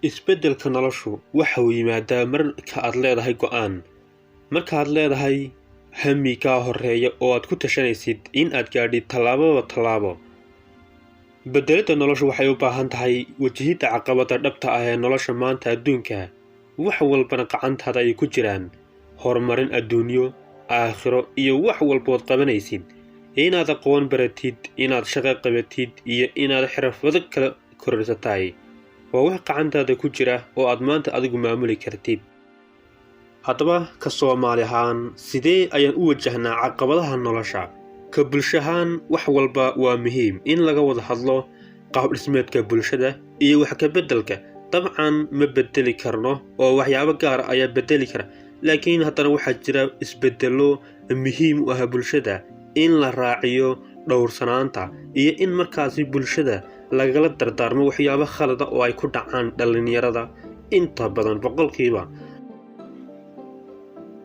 isbeddelka noloshu waxa uu yimaadaa marka aad leedahay go'aan. Marka aad leedahay hami kaa horeeya oo aad ku tashanaysid in aad gaadhid tallaabo. Beddelidda noloshu waxay u baahan tahay wajahidda caqabada dhabta ah ee nolosha maanta adduunka. Wax walbana gacantaada ay ku jiraan. Horumarin adduunyo, aakhiro iyo wax walbood qabanaysid. Inaad aqoon baratid, inaad shaqo qabatid iyo inaad xirfado kala korodhsatay. Waa wax gacantaada ku jira oo aad maanta adigu maamuli kartid. Haddaba ka Soomaali ahaan sidee ayaan u wajahnaa caqabadaha nolosha? Ka bulsho ahaan wax walba waa muhiim in laga wada hadlo qaab dhismeedka bulshada iyo wax ka beddelka. Dabcan ma beddeli karno oo waxyaabo gaar ah ayaa beddeli kara, laakiin haddana waxaa jira isbeddello muhiim u ah bulshada in la raaciyo dhowrsanaanta iyo in markaasi bulshada lagala dardaarmo waxyaabo khalada oo ay ku dhacaan dhalinyarada inta badan boqolkiiba.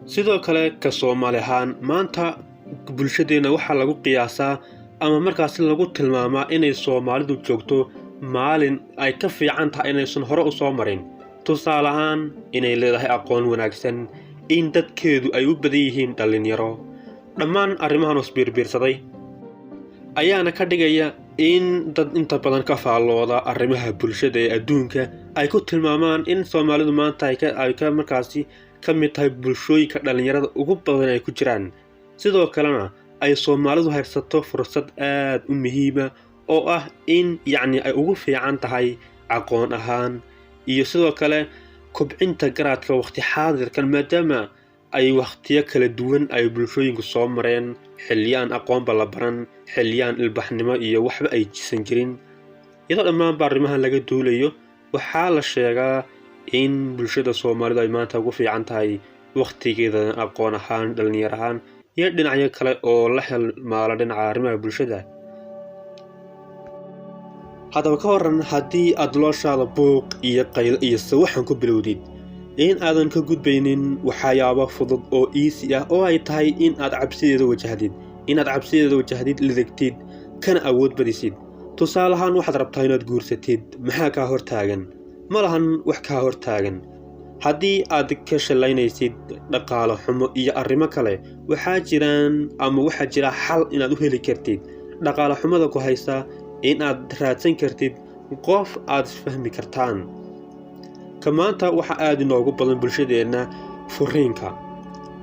Sidoo kale ka Soomaali ahaan maanta bulshadeena waxaa lagu qiyaasaa ama markaasi lagu tilmaamaa inay Soomaalidu joogto maalin ay ka fiican tahay inaysan hore u soo marin. Tusaale ahaan inay leedahay aqoon wanaagsan, in dadkeedu ay u badan yihiin dhalinyaro. Dhammaan arrimahan isbiirbiirsaday ayaana ka dhigaya in dad inta badan ka faallooda arrimaha bulshada ee adduunka ay ku tilmaamaan in Soomaalidu maanta ay ka markaasi ka mid tahay bulshooyinka dhalinyarada ugu badan ay ku jiraan. Sidoo kalena ay Soomaalidu haysato fursad aad u muhiima oo ah in ay ugu fiican tahay aqoon ahaan iyo sidoo kale kobcinta garaadka waqti xaadirkan maadaama ay waqtiyo kala duwan ay bulshooyinku soo mareen, xilliyaan aqoonba la baran, xilliyaan ilbaxnimo iyo waxba ay jisan jirin. Iyadoo dhammaanba arrimahan laga duulayo waxaa la sheegaa in bulshada Soomaalidu ay maanta ugu fiican tahay waqtigeeda aqoon ahaan, dhalinyar ahaan iyo dhinacyo kale oo la halmaala dhinaca arrimaha bulshada. Haddaba ka waran haddii aad noloshaada buuq iyo qaylo iyo sawaxan ku bilowdid, in aadan ka gudbaynin waxyaabo fudud oo easy ah oo ay tahay in aad cabsideeda wajahdid, lidagtid, kana awood badisid. Tusaale ahaan waxaad rabtaa inaad guursatid, maxaa kaa hortaagan? Ma lahan wax kaa hortaagan. Haddii aad ka shalaynaysid dhaqaale xumo iyo arrimo kale, waxaa jira xal inaad u heli kartid. Dhaqaale xumada ku haysa in aad raadsan kartid qof aad fahmi kartaan. Ka maanta waxa aad inoogu badan bulshadeena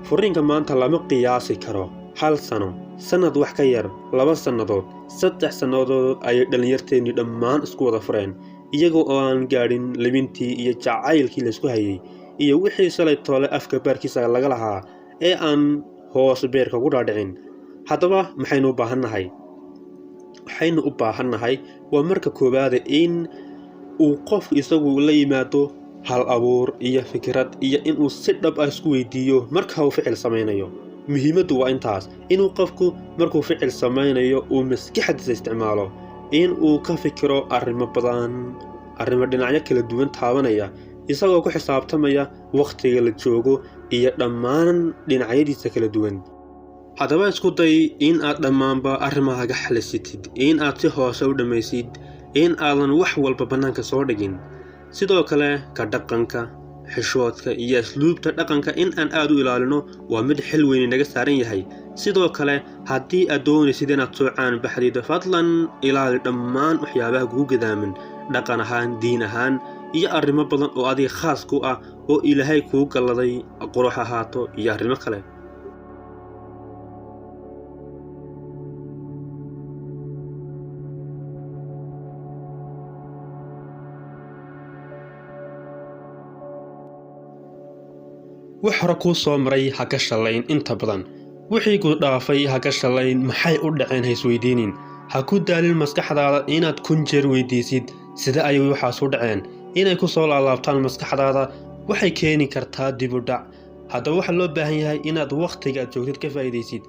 furiinka maanta lama qiyaasi karo. 1 sano, sanad wax ka yar, 2 sannadood, 3 sannadood ayay dhalinyarteeni dhammaan isku wada fureen, iyagoo oo aan gaadhin libintii iyo jacaylkii la isku hayay iyo wixii shalay toole afka baarkiisa laga lahaa ee aan hoos beerka ugu dhaadhicin. Haddaba maxaynu u baahannahay? Waxaynu u baahannahay waa marka koowaad in uu qofku isagu la yimaado hal abuur iyo fikrad iyo inuu si dhab ah isku weydiiyo marka uu ficil samaynayo. Muhiimaddu waa intaas, inuu qofku markuu ficil samaynayo uu maskaxdiisa isticmaalo, in uu ka fikiro arrimo badan, arrimo dhinacyo kala duwan taabanaya, isagoo ku xisaabtamaya waqtiga la joogo iyo dhammaan dhinacyadiisa kala duwan. Haddaba isku day in aad dhammaanba arrimahaaga xalisitid, in aad si hoose u dhammaysid, in aadan wax walba bannaanka soo dhigin. Sidoo kale ka dhaqanka, xishoodka iyo asluubta dhaqanka in aan aad u ilaalino waa mid xil weyn naga saaran yahay. Sidoo kale haddii aad doonaysid inaad soo caan baxdid, fadlan ilaali dhammaan waxyaabaha kugu gadaaman, dhaqan ahaan, diin ahaan iyo arrimo badan oo adiga khaas ku ah oo Ilaahay kuu galladay, qurux ahaato iyo arrimo kale. wax hore kuu soo maray ha ka shalayn inta badan. Wixii ku dhaafay ha ka shalayn, maxay u dhaceen ha isweydiinin. Ha ku daalin maskaxdaada inaad 1000 jeer weydiisid sida ay waxaas u dhaceen. Inay ku soo laalaabtaan maskaxdaada waxay keeni kartaa dib u dhac. Haddaba waxaa loo baahan yahay inaad waqtiga aad joogtid ka faa'iidaysid.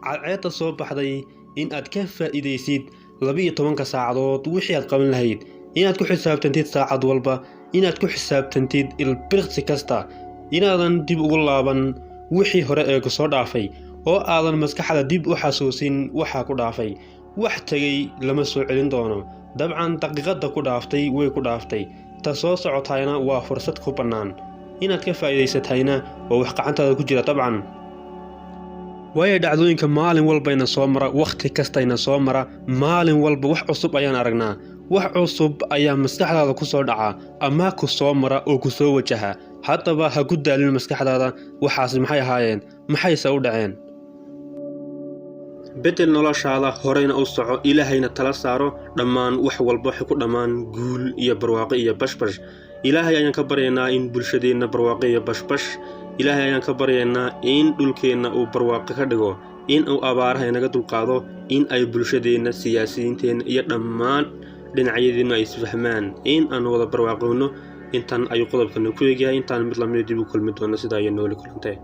Cadceedda soo baxday in aad ka faa'iidaysid 12 saacadood wixii aad qaban lahayd. Inaad ku xisaabtantid saacad walba, inaad ku xisaabtantid ilbiriqsi kasta. Inaadan dib ugu laaban wixii hore ee ku soo dhaafay oo aadan maskaxda dib u xasuusin waxa ku dhaafay. Wax tagay lama soo celin doono. dabcan daqiiqada ku dhaaftay way ku dhaaftay ta soo socotayna waa fursad ku bannaan inaad ka faa'iidaysatayna oo wax gacantaada ku jira dabcan waayo dhacdooyinka maalin walbayna soo mara waqti kastayna soo mara maalin walba wax cusub ayaan aragnaa wax cusub ayaa maskaxdaada ku soo dhaca ama ku soo mara oo ku soo wajaha haddaba ha ku daalin maskaxdaada waxaas maxay ahaayeen maxayse u dhaceen bedel noloshaada horeyna u soco ilaahayna tala saaro dhammaan wax walba waxay ku dhammaan guul iyo barwaaqo iyo bashbash ilaahay ayaan ka baryaynaa in bulshadeenna barwaaqo iyo bashbash ilaahay ayaan ka baryaynaa in dhulkeenna uu barwaaqo ka dhigo in uu abaaraha inaga dulqaado in ay bulshadeenna siyaasiyiinteenna iyo dhammaan dhinacyadeenna ay isfahmaan in aan wada barwaaqowno intaan ayuu qodobkana ku eegyahay intaan mid lamid dib u kulmi doono sidaa iyo nooli kulantee